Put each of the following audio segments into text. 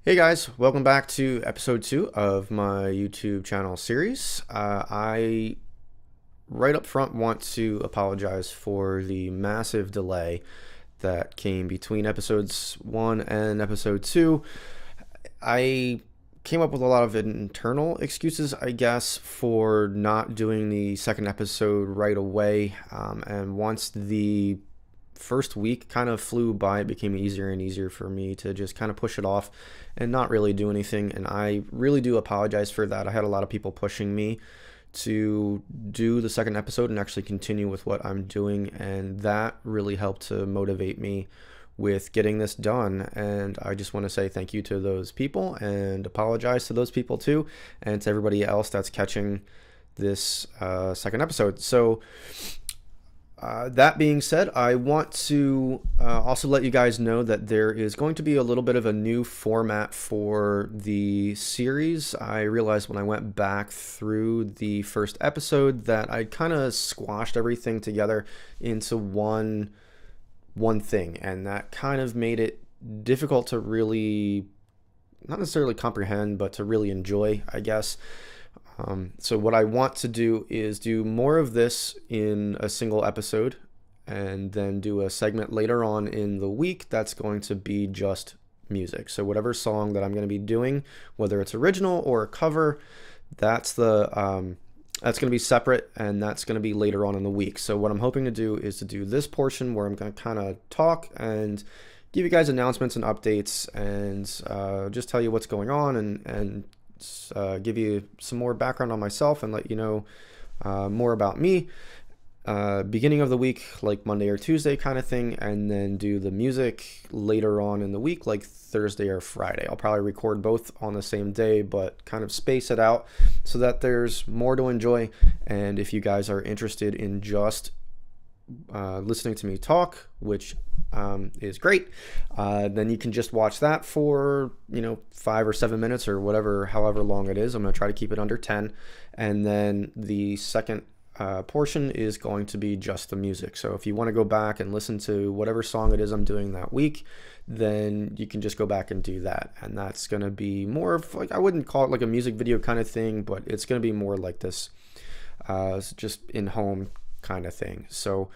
Hey guys, welcome back to episode 2 of my YouTube channel series. I right up front want to apologize for the massive delay that came between episodes 1 and episode 2. I came up with a lot of internal excuses, I guess, for not doing the second episode right away. And once the first week kind of flew by, it became easier and easier for me to just kind of push it off and not really do anything. And I really do apologize for that. I had a lot of people pushing me to do the second episode and actually continue with what I'm doing, and that really helped to motivate me with getting this done. And I just want to say thank you to those people and apologize to those people too, and to everybody else that's catching this second episode. So that being said, I want to also let you guys know that there is going to be a little bit of a new format for the series. I realized when I went back through the first episode that I kind of squashed everything together into one thing, and that kind of made it difficult to really, not necessarily comprehend, but to really enjoy, I guess. So what I want to do is do more of this in a single episode, and then do a segment later on in the week that's going to be just music. So whatever song that I'm going to be doing, whether it's original or a cover, that's going to be separate, and that's going to be later on in the week. So what I'm hoping to do is to do this portion where I'm going to kind of talk and give you guys announcements and updates, and just tell you what's going on, and give you some more background on myself and let you know more about me. Beginning of the week, like Monday or Tuesday kind of thing, and then do the music later on in the week, like Thursday or Friday. I'll probably record both on the same day, but kind of space it out so that there's more to enjoy. And if you guys are interested in just listening to me talk, which is great, then you can just watch that for 5 or 7 minutes or whatever, however long it is. I'm going to try to keep it under 10, and then the second portion is going to be just the music. So if you want to go back and listen to whatever song it is I'm doing that week, then you can just go back and do that. And that's going to be more of, like, I wouldn't call it like a music video kind of thing, but it's going to be more like this just in home kind of thing. So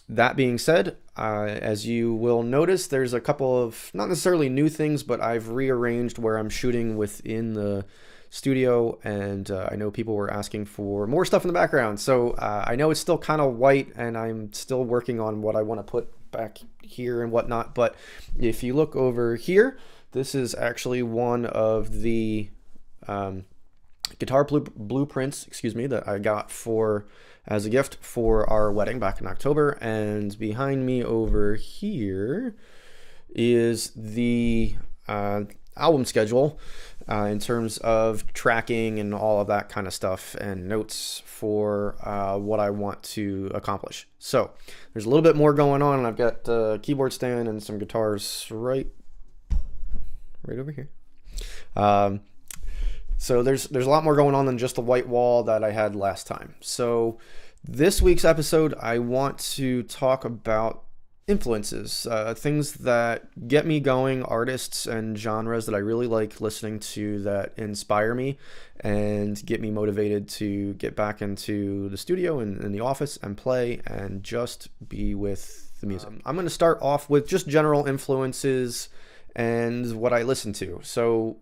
that being said, as you will notice, there's a couple of not necessarily new things, but I've rearranged where I'm shooting within the studio, and I know people were asking for more stuff in the background. So I know it's still kind of white, and I'm still working on what I want to put back here and whatnot. But if you look over here, this is actually one of the guitar blueprints, that I got as a gift for our wedding back in October. And behind me over here is the album schedule in terms of tracking and all of that kind of stuff, and notes for what I want to accomplish. So there's a little bit more going on. I've got a keyboard stand and some guitars right over here. So there's a lot more going on than just the white wall that I had last time. So this week's episode, I want to talk about influences, things that get me going, artists and genres that I really like listening to that inspire me and get me motivated to get back into the studio and in the office and play and just be with the music. I'm going to start off with just general influences and what I listen to. So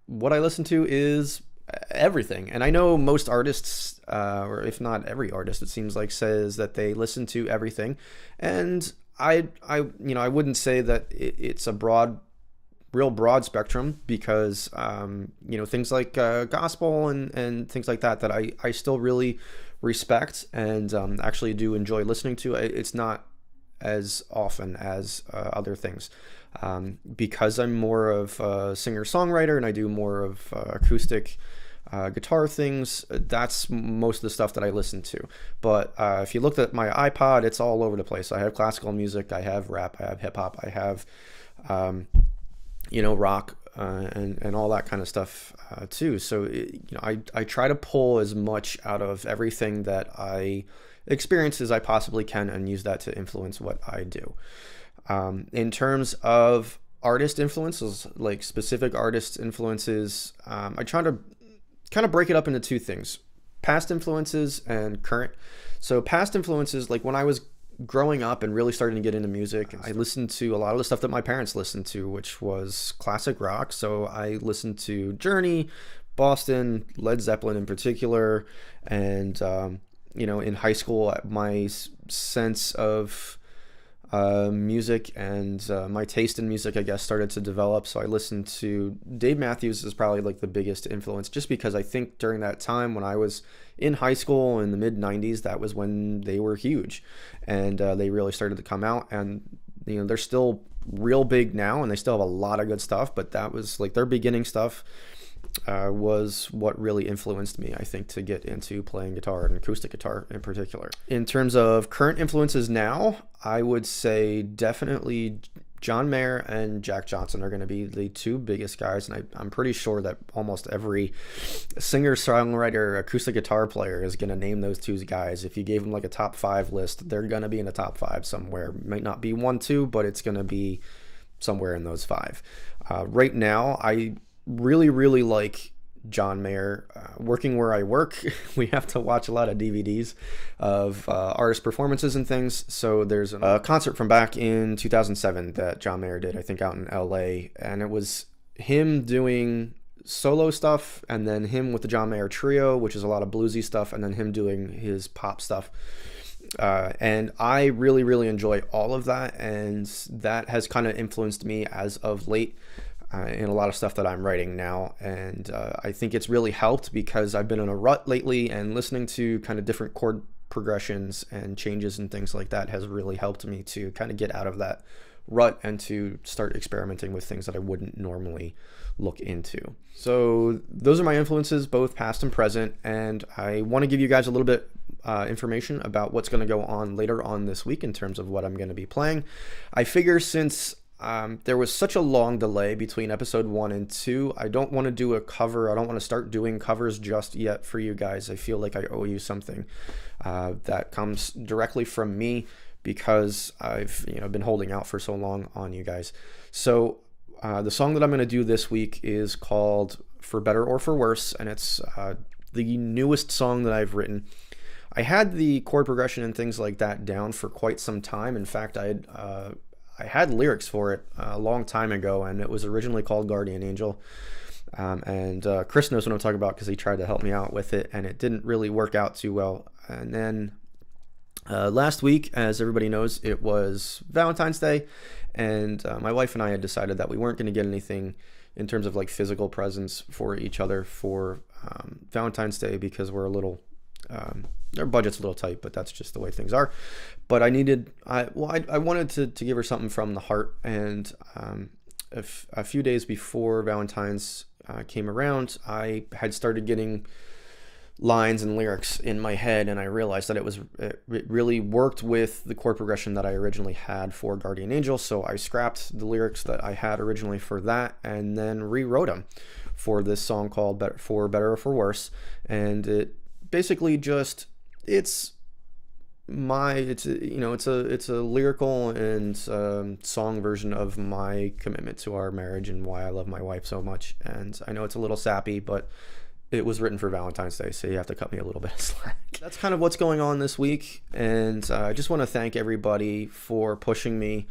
what I listen to is everything. And I know most artists, or if not every artist, it seems like, says that they listen to everything. And I wouldn't say that it's a real broad spectrum, because, things like gospel and things like that I still really respect and actually do enjoy listening to. It's not as often as other things. Because I'm more of a singer-songwriter and I do more of acoustic guitar things, that's most of the stuff that I listen to. But if you looked at my iPod, it's all over the place. I have classical music, I have rap, I have hip-hop, I have rock and all that kind of stuff too. So I try to pull as much out of everything that I experience as I possibly can and use that to influence what I do. In terms of artist influences, like specific artist influences, I try to kind of break it up into two things: past influences and current. So past influences, like when I was growing up and really starting to get into music, I listened to a lot of the stuff that my parents listened to, which was classic rock. So I listened to Journey, Boston, Led Zeppelin in particular, and in high school, my sense of music and my taste in music, I guess, started to develop. So I listened to Dave Matthews is probably like the biggest influence, just because I think during that time when I was in high school in the mid 90s, that was when they were huge, and they really started to come out. And they're still real big now, and they still have a lot of good stuff, but that was like their beginning stuff. Was what really influenced me, I think, to get into playing guitar and acoustic guitar in particular. In terms of current influences now, I would say definitely John Mayer and Jack Johnson are going to be the two biggest guys, and I'm pretty sure that almost every singer-songwriter acoustic guitar player is going to name those two guys. If you gave them like a top 5 list, they're going to be in the top 5 somewhere. Might not be 1, 2, but it's going to be somewhere in those 5. Right now, I really like John Mayer. Working where I work, we have to watch a lot of DVDs of artist performances and things. So there's a concert from back in 2007 that John Mayer did, I think out in LA, and it was him doing solo stuff, and then him with the John Mayer trio, which is a lot of bluesy stuff, and then him doing his pop stuff. And I really enjoy all of that, and that has kind of influenced me as of late in a lot of stuff that I'm writing now. And I think it's really helped because I've been in a rut lately, and listening to kind of different chord progressions and changes and things like that has really helped me to kind of get out of that rut and to start experimenting with things that I wouldn't normally look into. So those are my influences, both past and present, and I want to give you guys a little bit information about what's going to go on later on this week in terms of what I'm going to be playing. I figure since there was such a long delay between episode 1 and 2, I don't want to do a cover. I don't want to start doing covers just yet for you guys. I feel like I owe you something that comes directly from me, because I've been holding out for so long on you guys. So the song that I'm going to do this week is called For Better or For Worse, and it's the newest song that I've written. I had the chord progression and things like that down for quite some time. In fact, I had lyrics for it a long time ago, and it was originally called Guardian Angel. And Chris knows what I'm talking about because he tried to help me out with it, and it didn't really work out too well. And then last week, as everybody knows, it was Valentine's Day, and my wife and I had decided that we weren't going to get anything in terms of like physical presents for each other for Valentine's Day, because we're a little our budget's a little tight, but that's just the way things are. But I wanted to give her something from the heart, and a few days before Valentine's came around, I had started getting lines and lyrics in my head, and I realized that it really worked with the chord progression that I originally had for Guardian Angel. So I scrapped the lyrics that I had originally for that, and then rewrote them for this song called For Better or For Worse. And it basically just it's a lyrical and song version of my commitment to our marriage and why I love my wife so much. And I know it's a little sappy, but it was written for Valentine's Day, so you have to cut me a little bit of slack. That's kind of what's going on this week, and I just want to thank everybody for pushing me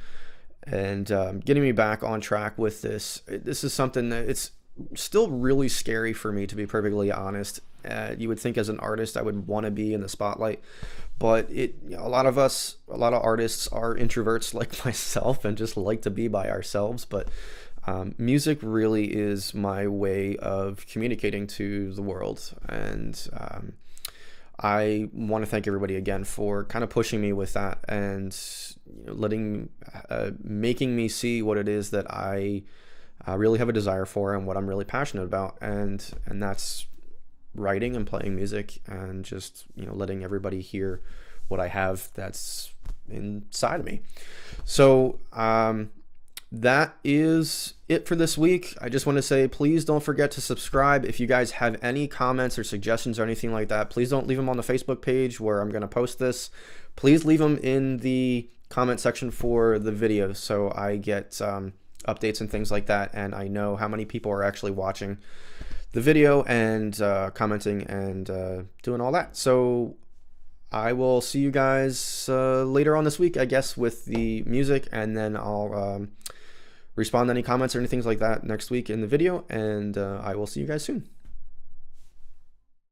and getting me back on track with this. This is something that it's still really scary for me, to be perfectly honest. You would think as an artist I would want to be in the spotlight, but a lot of artists are introverts like myself and just like to be by ourselves. But music really is my way of communicating to the world, and I want to thank everybody again for kind of pushing me with that and making me see what it is that I really have a desire for and what I'm really passionate about, and that's writing and playing music, and just letting everybody hear what I have that's inside of me. So that is it for this week. I just want to say, please don't forget to subscribe. If you guys have any comments or suggestions or anything like that, please don't leave them on the Facebook page where I'm going to post this. Please leave them in the comment section for the video, so I get updates and things like that, and I know how many people are actually watching the video and commenting and doing all that. So I will see you guys later on this week, I guess, with the music, and then I'll respond to any comments or anything like that next week in the video, and I will see you guys soon.